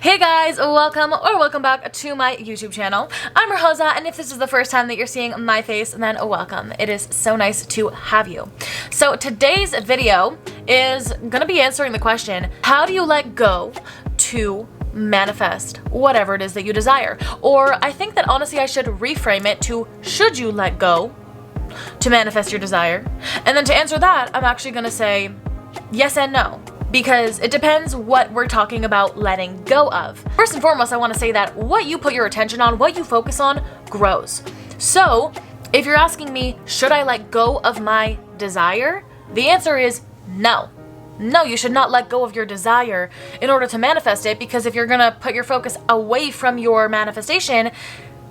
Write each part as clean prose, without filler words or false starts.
Hey guys, welcome back to my YouTube channel. I'm Rosa, and if this is the first time that you're seeing my face, then welcome. It is so nice to have you. So today's video is gonna be answering the question, how do you let go to manifest whatever it is that you desire? Or I think that honestly I should reframe it to, should you let go to manifest your desire? And then to answer that, I'm actually gonna say yes and no, because it depends what we're talking about letting go of. First and foremost, I want to say that what you put your attention on, what you focus on, grows. So if you're asking me, should I let go of my desire? The answer is no. No, you should not let go of your desire in order to manifest it, because if you're gonna put your focus away from your manifestation,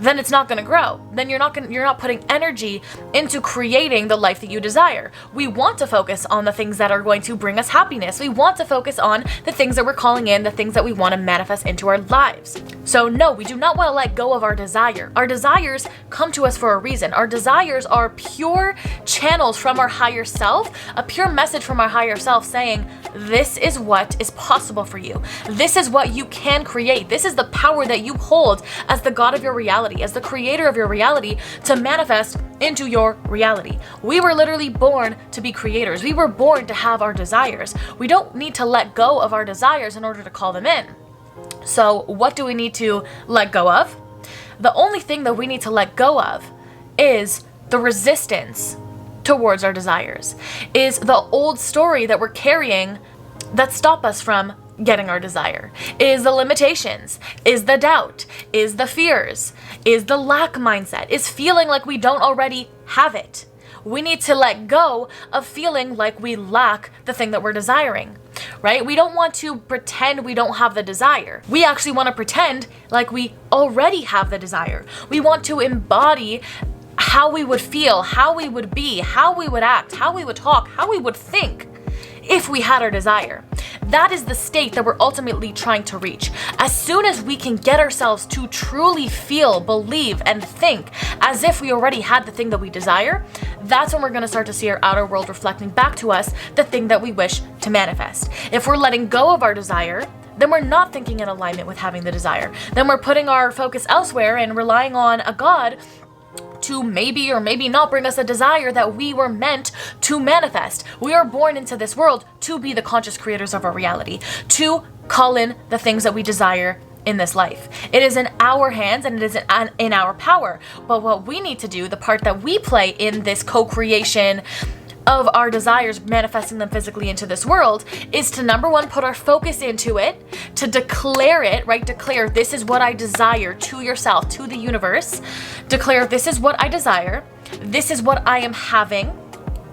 then it's not going to grow. Then you're not putting energy into creating the life that you desire. We want to focus on the things that are going to bring us happiness. We want to focus on the things that we're calling in, the things that we want to manifest into our lives. So no, we do not want to let go of our desire. Our desires come to us for a reason. Our desires are pure channels from our higher self, a pure message from our higher self saying, this is what is possible for you. This is what you can create. This is the power that you hold as the God of your reality, as the creator of your reality, to manifest into your reality. We were literally born to be creators. We were born to have our desires. We don't need to let go of our desires in order to call them in. So what do we need to let go of? The only thing that we need to let go of is the resistance towards our desires, is the old story that we're carrying that stop us from getting our desire, is the limitations, is the doubt, is the fears, is the lack mindset, is feeling like we don't already have it. We need to let go of feeling like we lack the thing that we're desiring, right? We don't want to pretend we don't have the desire. We actually want to pretend like we already have the desire. We want to embody how we would feel, how we would be, how we would act, how we would talk, how we would think if we had our desire. That is the state that we're ultimately trying to reach. As soon as we can get ourselves to truly feel, believe, and think as if we already had the thing that we desire, that's when we're going to start to see our outer world reflecting back to us the thing that we wish to manifest. If we're letting go of our desire, then we're not thinking in alignment with having the desire. Then we're putting our focus elsewhere and relying on a God to maybe or maybe not bring us a desire that we were meant to manifest. We are born into this world to be the conscious creators of our reality, to call in the things that we desire in this life. It is in our hands and it is in our power. But what we need to do, the part that we play in this co-creation of our desires, manifesting them physically into this world, is to, number one, put our focus into it, to declare it, right? Declare, this is what I desire, to yourself, to the universe. Declare, this is what I desire. This is what I am having,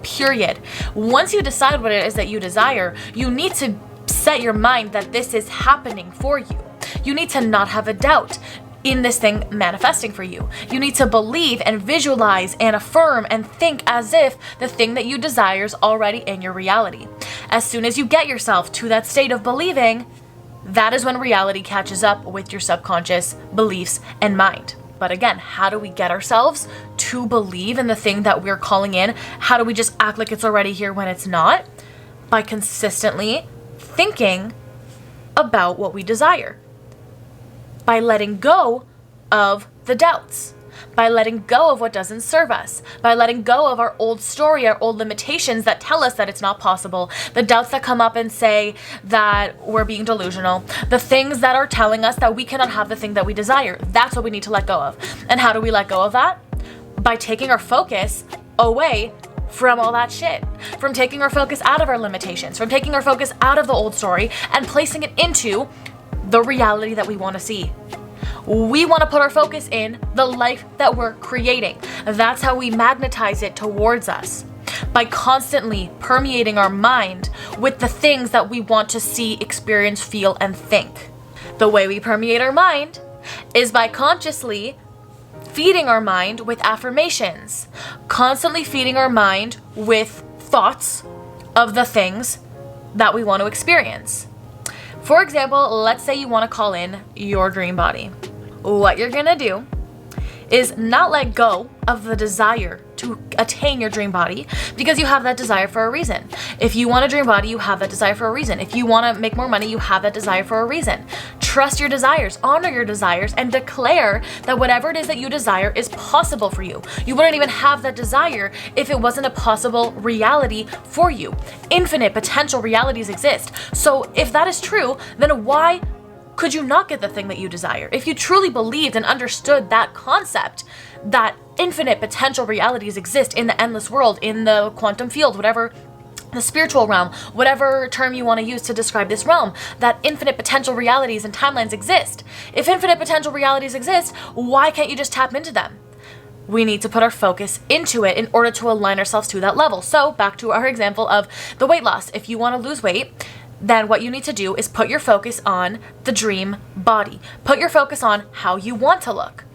period. Once you decide what it is that you desire, you need to set your mind that this is happening for you. You need to not have a doubt in this thing manifesting for you. You need to believe and visualize and affirm and think as if the thing that you desire is already in your reality. As soon as you get yourself to that state of believing, that is when reality catches up with your subconscious beliefs and mind. But again, how do we get ourselves to believe in the thing that we're calling in? How do we just act like it's already here when it's not? By consistently thinking about what we desire. By letting go of the doubts, by letting go of what doesn't serve us, by letting go of our old story, our old limitations that tell us that it's not possible, the doubts that come up and say that we're being delusional, the things that are telling us that we cannot have the thing that we desire. That's what we need to let go of. And how do we let go of that? By taking our focus away from all that shit, from taking our focus out of our limitations, from taking our focus out of the old story and placing it into the reality that we want to see. We want to put our focus in the life that we're creating. That's how we magnetize it towards us, by constantly permeating our mind with the things that we want to see, experience, feel, and think. The way we permeate our mind is by consciously feeding our mind with affirmations, constantly feeding our mind with thoughts of the things that we want to experience. For example, let's say you want to call in your dream body. What you're gonna do is not let go of the desire to attain your dream body because you have that desire for a reason. If you want a dream body, you have that desire for a reason. If you want to make more money, you have that desire for a reason. Trust your desires, honor your desires, and declare that whatever it is that you desire is possible for you. You wouldn't even have that desire if it wasn't a possible reality for you. Infinite potential realities exist. So if that is true, then why could you not get the thing that you desire? If you truly believed and understood that concept, that infinite potential realities exist in the endless world, in the quantum field, whatever, the spiritual realm, whatever term you want to use to describe this realm, that infinite potential realities and timelines exist. If infinite potential realities exist, why can't you just tap into them? We need to put our focus into it in order to align ourselves to that level. So back to our example of the weight loss. If you want to lose weight, then what you need to do is put your focus on the dream body. Put your focus on how you want to look.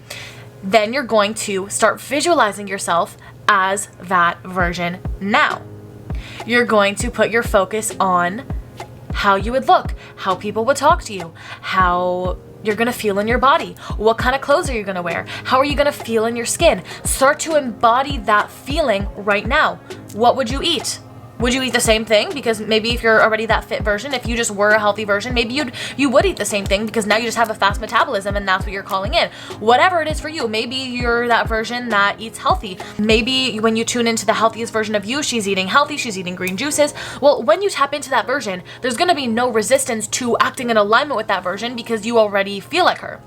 Then you're going to start visualizing yourself as that version now. You're going to put your focus on how you would look, how people would talk to you, how you're going to feel in your body, what kind of clothes are you going to wear, how are you going to feel in your skin. Start to embody that feeling right now. What would you eat? Would you eat the same thing? Because maybe if you're already that fit version, if you just were a healthy version, maybe you would eat the same thing because now you just have a fast metabolism and that's what you're calling in. Whatever it is for you, maybe you're that version that eats healthy. Maybe when you tune into the healthiest version of you, she's eating healthy, she's eating green juices. Well, when you tap into that version, there's going to be no resistance to acting in alignment with that version because you already feel like her.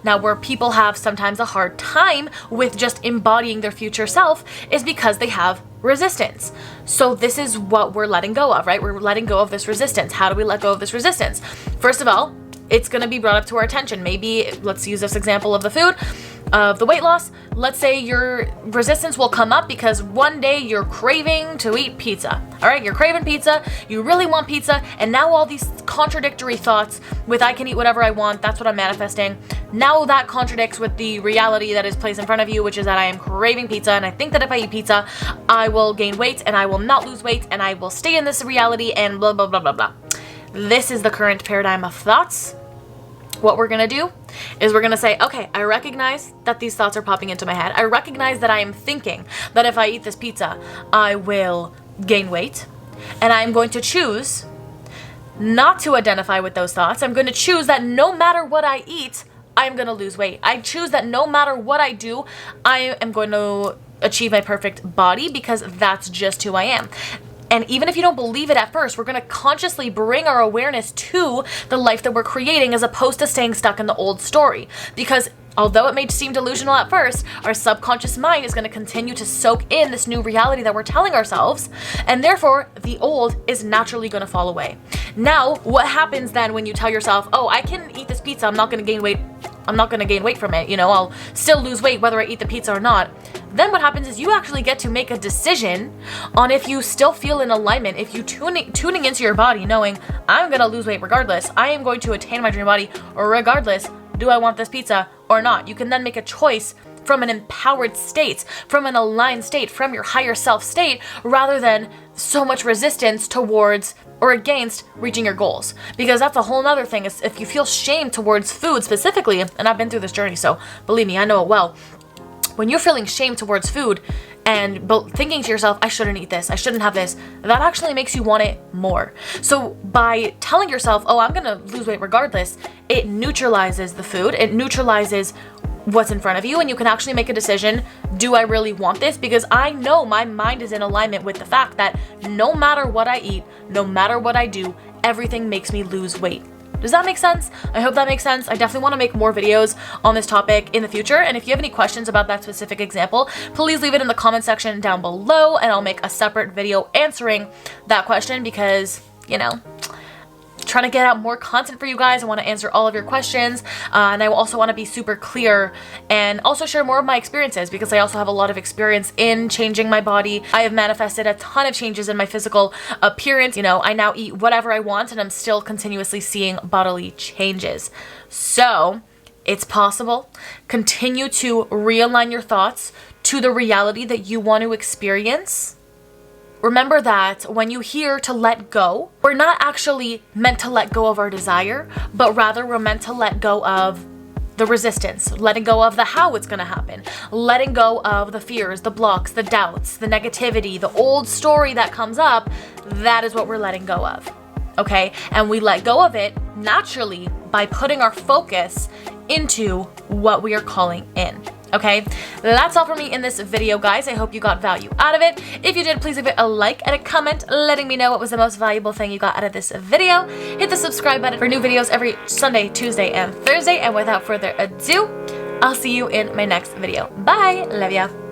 Now, where people have sometimes a hard time with just embodying their future self is because they have resistance. So this is what we're letting go of, right? We're letting go of this resistance. How do we let go of this resistance? First of all, it's going to be brought up to our attention. Maybe let's use this example of the food, of the weight loss. Let's say your resistance will come up because one day you're craving to eat pizza. All right, you're craving pizza, you really want pizza, and now all these contradictory thoughts with I can eat whatever I want, that's what I'm manifesting. Now that contradicts with the reality that is placed in front of you, which is that I am craving pizza, and I think that if I eat pizza, I will gain weight, and I will not lose weight, and I will stay in this reality, and blah, blah, blah, blah, blah. This is the current paradigm of thoughts. What we're gonna do is we're gonna say, okay, I recognize that these thoughts are popping into my head. I recognize that I am thinking that if I eat this pizza, I will gain weight. And I'm going to choose not to identify with those thoughts. I'm going to choose that no matter what I eat, I'm going to lose weight. I choose that no matter what I do, I am going to achieve my perfect body because that's just who I am. And even if you don't believe it at first, we're going to consciously bring our awareness to the life that we're creating as opposed to staying stuck in the old story. Because although it may seem delusional at first, our subconscious mind is going to continue to soak in this new reality that we're telling ourselves, and therefore the old is naturally going to fall away. Now, what happens then when you tell yourself, oh, I can eat this pizza, I'm not going to gain weight. I'm not going to gain weight from it, I'll still lose weight whether I eat the pizza or not. Then what happens is you actually get to make a decision on if you still feel in alignment, if you tuning into your body knowing I'm going to lose weight regardless, I am going to attain my dream body regardless, do I want this pizza or not? You can then make a choice from an empowered state, from an aligned state, from your higher self state, rather than so much resistance towards or against reaching your goals. Because that's a whole nother thing, is if you feel shame towards food specifically, and I've been through this journey, so believe me, I know it well. When you're feeling shame towards food and thinking to yourself, I shouldn't eat this, I shouldn't have this, that actually makes you want it more. So by telling yourself, oh, I'm gonna lose weight regardless, it neutralizes the food, it neutralizes what's in front of you, and you can actually make a decision, do I really want this? Because I know my mind is in alignment with the fact that no matter what I eat, no matter what I do, everything makes me lose weight. Does that make sense? I hope that makes sense. I definitely want to make more videos on this topic in the future, and if you have any questions about that specific example, please leave it in the comment section down below, and I'll make a separate video answering that question because, trying to get out more content for you guys. I want to answer all of your questions, and I also want to be super clear and also share more of my experiences because I also have a lot of experience in changing my body. I have manifested a ton of changes in my physical appearance. I now eat whatever I want, and I'm still continuously seeing bodily changes. So it's possible. Continue to realign your thoughts to the reality that you want to experience. Remember that when you hear to let go, we're not actually meant to let go of our desire, but rather we're meant to let go of the resistance, letting go of the how it's gonna happen, letting go of the fears, the blocks, the doubts, the negativity, the old story that comes up. That is what we're letting go of, okay? And we let go of it naturally by putting our focus into what we are calling in. Okay, that's all for me in this video, guys. I hope you got value out of it. If you did, please leave it a like and a comment letting me know what was the most valuable thing you got out of this video. Hit the subscribe button for new videos every Sunday, Tuesday, and Thursday. And without further ado, I'll see you in my next video. Bye. Love ya.